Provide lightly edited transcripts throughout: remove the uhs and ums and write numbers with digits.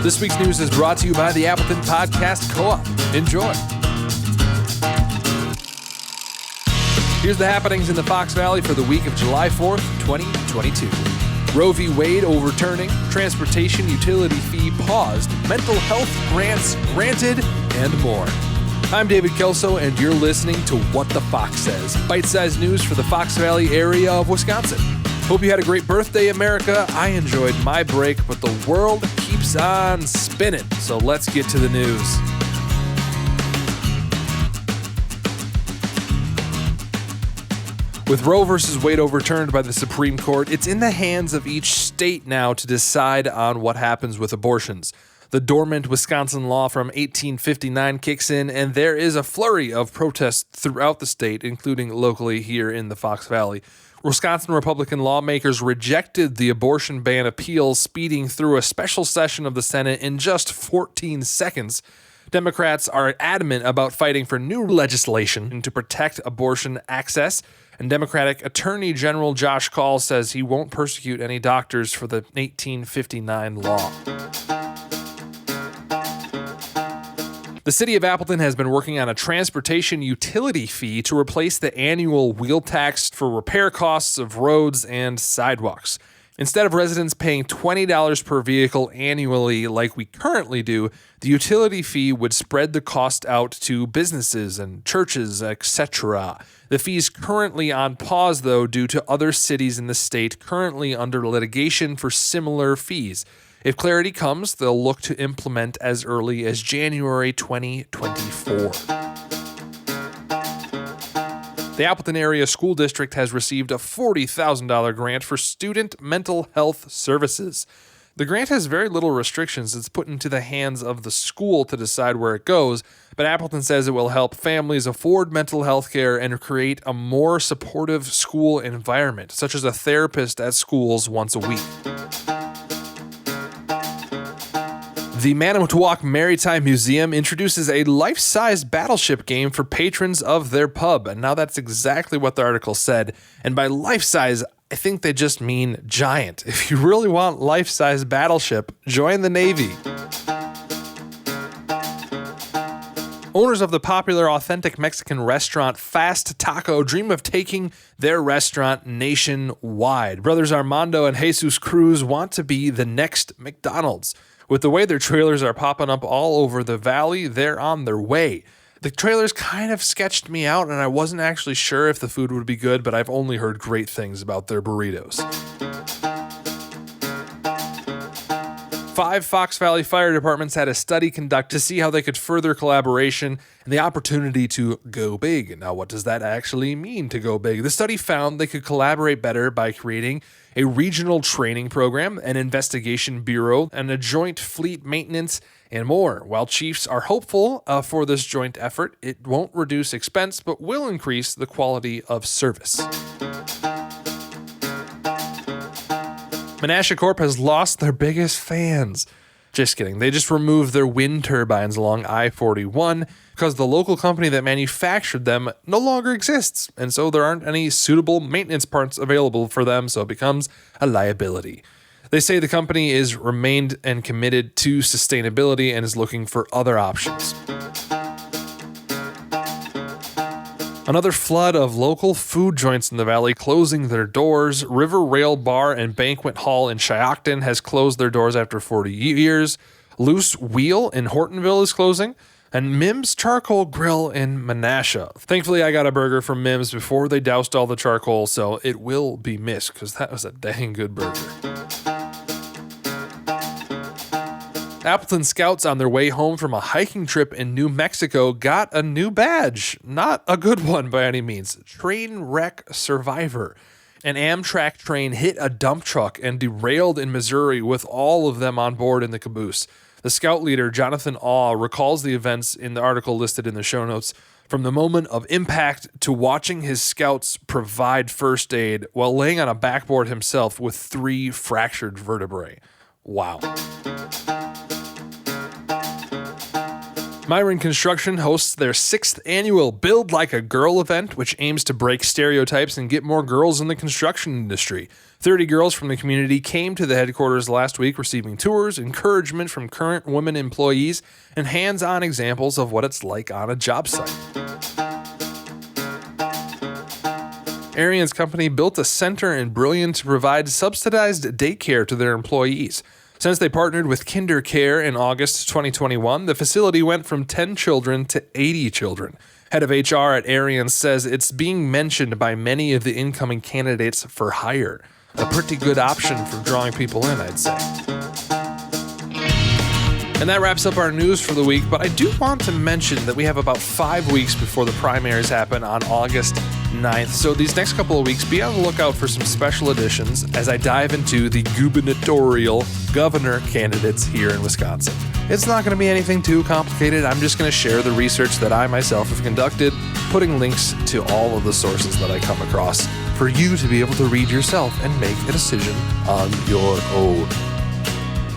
This week's news is brought to you by the Appleton Podcast Co-op. Enjoy. Here's the happenings in the Fox Valley for the week of July 4th, 2022. Roe V Wade overturning, transportation utility fee paused, mental health grants granted, and more. I'm David Kelso, and you're listening to What the Fox Says, bite-sized news for the Fox Valley area of Wisconsin. Hope you had a great birthday, America. I enjoyed my break, but the world keeps on spinning, so let's get to the news. With Roe Vs Wade overturned by the Supreme Court, it's in the hands of each state now to decide on what happens with abortions. The dormant Wisconsin law from 1859 kicks in, and there is a flurry of protests throughout the state, including locally here in the Fox Valley. Wisconsin Republican lawmakers rejected the abortion ban appeal, speeding through a special session of the Senate in just 14 seconds. Democrats are adamant about fighting for new legislation to protect abortion access, and Democratic Attorney General Josh Kaul says he won't persecute any doctors for the 1859 law. The city of Appleton has been working on a transportation utility fee to replace the annual wheel tax for repair costs of roads and sidewalks. Instead of residents paying $20 per vehicle annually like we currently do, the utility fee would spread the cost out to businesses and churches, etc. The fee is currently on pause, though, due to other cities in the state currently under litigation for similar fees. If clarity comes, they'll look to implement as early as January 2024. The Appleton Area School District has received a $40,000 grant for student mental health services. The grant has very little restrictions. It's put into the hands of the school to decide where it goes, but Appleton says it will help families afford mental health care and create a more supportive school environment, such as a therapist at schools once a week. The Manitowoc Maritime Museum introduces a life-size battleship game for patrons of their pub, and now that's exactly what the article said. And by life-size, I think they just mean giant. If you really want life-size battleship, join the Navy. Owners of the popular authentic Mexican restaurant Fast Taco dream of taking their restaurant nationwide. Brothers Armando and Jesus Cruz want to be the next McDonald's. With the way their trailers are popping up all over the valley, they're on their way. The trailers kind of sketched me out, and I wasn't actually sure if the food would be good, but I've only heard great things about their burritos. 5 Fox Valley fire departments had a study conducted to see how they could further collaboration and the opportunity to go big. Now, what does that actually mean, to go big? The study found they could collaborate better by creating a regional training program, an investigation bureau, and a joint fleet maintenance, and more. While chiefs are hopeful for this joint effort, it won't reduce expense, but will increase the quality of service. Menasha Corp has lost their biggest fans. Just kidding. They just removed their wind turbines along I-41 because the local company that manufactured them no longer exists, and so there aren't any suitable maintenance parts available for them, so it becomes a liability. They say the company is remained and committed to sustainability and is looking for other options. Another flood of local food joints in the valley closing their doors. River Rail Bar and Banquet Hall in Shiocton has closed their doors after 40 years. Loose Wheel in Hortonville is closing. And Mim's Charcoal Grill in Menasha. Thankfully, I got a burger from Mim's before they doused all the charcoal, so it will be missed because that was a dang good burger. Appleton Scouts on their way home from a hiking trip in New Mexico got a new badge. Not a good one by any means. Train Wreck Survivor. An Amtrak train hit a dump truck and derailed in Missouri with all of them on board in the caboose. The scout leader, Jonathan Awe, recalls the events in the article listed in the show notes. From the moment of impact to watching his scouts provide first aid while laying on a backboard himself with 3 fractured vertebrae. Wow. Myron Construction hosts their 6th annual Build Like a Girl event, which aims to break stereotypes and get more girls in the construction industry. 30 girls from the community came to the headquarters last week, receiving tours, encouragement from current women employees, and hands-on examples of what it's like on a job site. Arian's company built a center in Brillion to provide subsidized daycare to their employees. Since they partnered with Kinder Care in August 2021, the facility went from 10 children to 80 children. Head of HR at Arian says it's being mentioned by many of the incoming candidates for hire. A pretty good option for drawing people in, I'd say. And that wraps up our news for the week, but I do want to mention that we have about 5 weeks before the primaries happen on August 9th. So these next couple of weeks, be on the lookout for some special editions as I dive into the gubernatorial governor candidates here in Wisconsin. It's not going to be anything too complicated. I'm just going to share the research that I myself have conducted, putting links to all of the sources that I come across for you to be able to read yourself and make a decision on your own.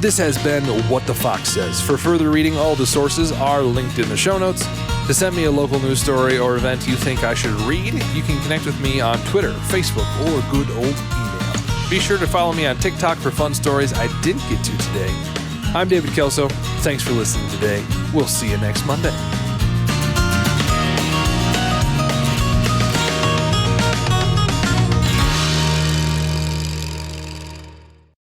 This has been What the Fox Says. For further reading, all the sources are linked in the show notes. To send me a local news story or event you think I should read, you can connect with me on Twitter, Facebook, or good old email. Be sure to follow me on TikTok for fun stories I didn't get to today. I'm David Kelso. Thanks for listening today. We'll see you next Monday.